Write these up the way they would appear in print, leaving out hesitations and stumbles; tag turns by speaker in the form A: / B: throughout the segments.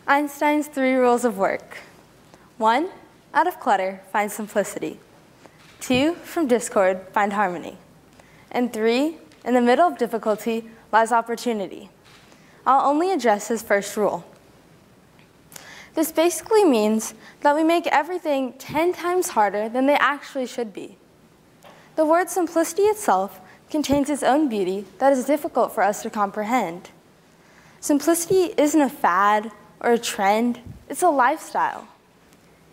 A: Einstein's 3 rules of work. 1, out of clutter, find simplicity. 2, from discord, find harmony. And 3, in the middle of difficulty lies opportunity. I'll only address his first rule. This basically means that we make everything 10 times harder than they actually should be. The word simplicity itself contains its own beauty that is difficult for us to comprehend. Simplicity isn't a fad or a trend, it's a lifestyle.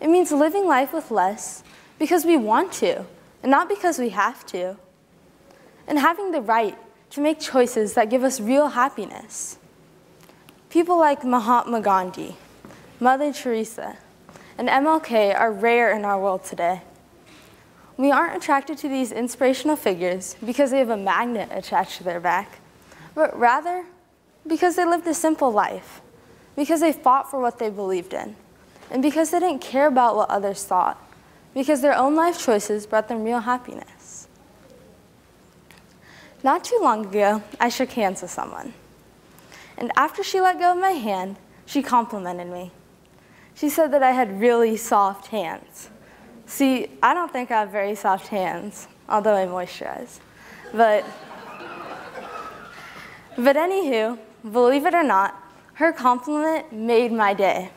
A: It means living life with less because we want to, and not because we have to. And having the right to make choices that give us real happiness. People like Mahatma Gandhi, Mother Teresa, and MLK are rare in our world today. We aren't attracted to these inspirational figures because they have a magnet attached to their back, but rather because they lived a simple life, because they fought for what they believed in, and because they didn't care about what others thought, because their own life choices brought them real happiness. Not too long ago, I shook hands with someone. And after she let go of my hand, she complimented me. She said that I had really soft hands. See, I don't think I have very soft hands, although I moisturize. But anywho, believe it or not, her compliment made my day.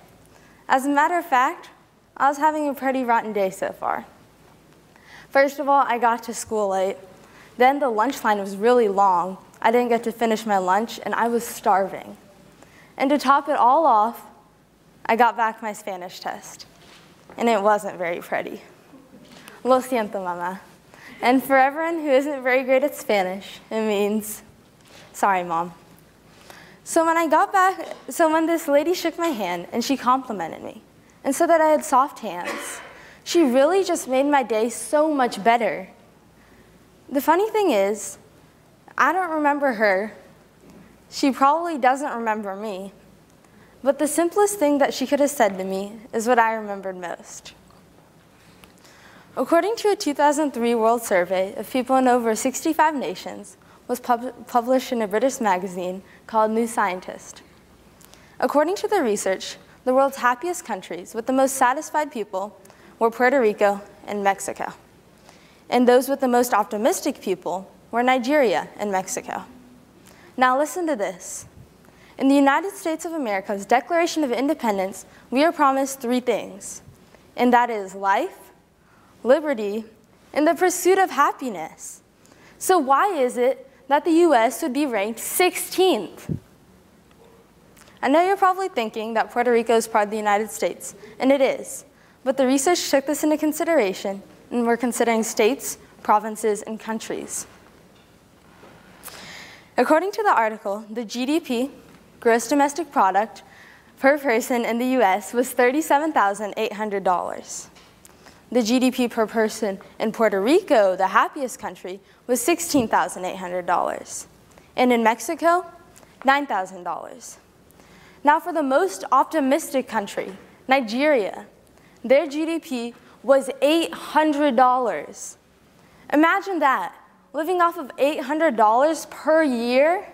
A: As a matter of fact, I was having a pretty rotten day so far. First of all, I got to school late. Then the lunch line was really long. I didn't get to finish my lunch, and I was starving. And to top it all off, I got back my Spanish test. And it wasn't very pretty. Lo siento, mamá. And for everyone who isn't very great at Spanish, it means, sorry, Mom. So when this lady shook my hand and she complimented me and said that I had soft hands, she really just made my day so much better. The funny thing is, I don't remember her. She probably doesn't remember me. But the simplest thing that she could have said to me is what I remembered most. According to a 2003 world survey of people in over 65 nations, was published in a British magazine called New Scientist. According to the research, the world's happiest countries with the most satisfied people were Puerto Rico and Mexico. And those with the most optimistic people were Nigeria and Mexico. Now listen to this. In the United States of America's Declaration of Independence, we are promised 3 things, and that is life, liberty, and the pursuit of happiness. So why is it that the US would be ranked 16th? I know you're probably thinking that Puerto Rico is part of the United States, and it is, but the research took this into consideration, and we're considering states, provinces, and countries. According to the article, the GDP, gross domestic product, per person in the US was $37,800. The GDP per person in Puerto Rico, the happiest country, was $16,800. And in Mexico, $9,000. Now for the most optimistic country, Nigeria, their GDP was $800. Imagine that, living off of $800 per year.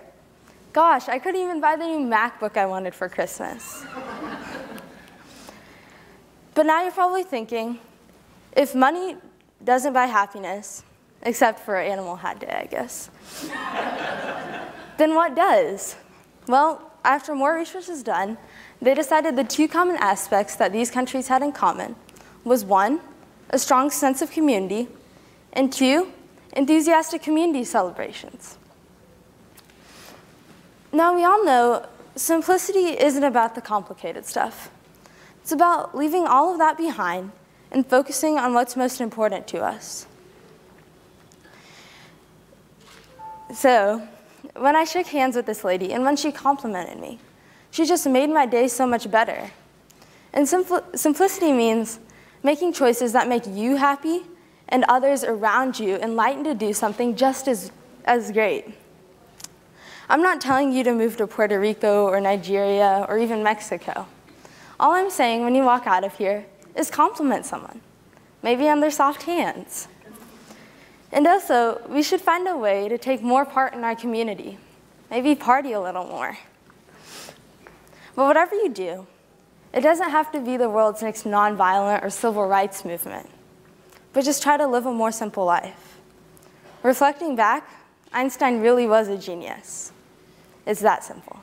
A: Gosh, I couldn't even buy the new MacBook I wanted for Christmas. But now you're probably thinking, if money doesn't buy happiness, except for Animal Hat Day, I guess, then what does? Well, after more research was done, they decided the 2 common aspects that these countries had in common was 1, a strong sense of community, and 2, enthusiastic community celebrations. Now, we all know simplicity isn't about the complicated stuff. It's about leaving all of that behind and focusing on what's most important to us. So, when I shook hands with this lady and when she complimented me, she just made my day so much better. And simplicity means making choices that make you happy and others around you enlightened to do something just as great. I'm not telling you to move to Puerto Rico or Nigeria or even Mexico. All I'm saying when you walk out of here is compliment someone, maybe on their soft hands. And also, we should find a way to take more part in our community, maybe party a little more. But whatever you do, It doesn't have to be the world's next nonviolent or civil rights movement, but just try to live a more simple life. Reflecting back, Einstein really was a genius. It's that simple.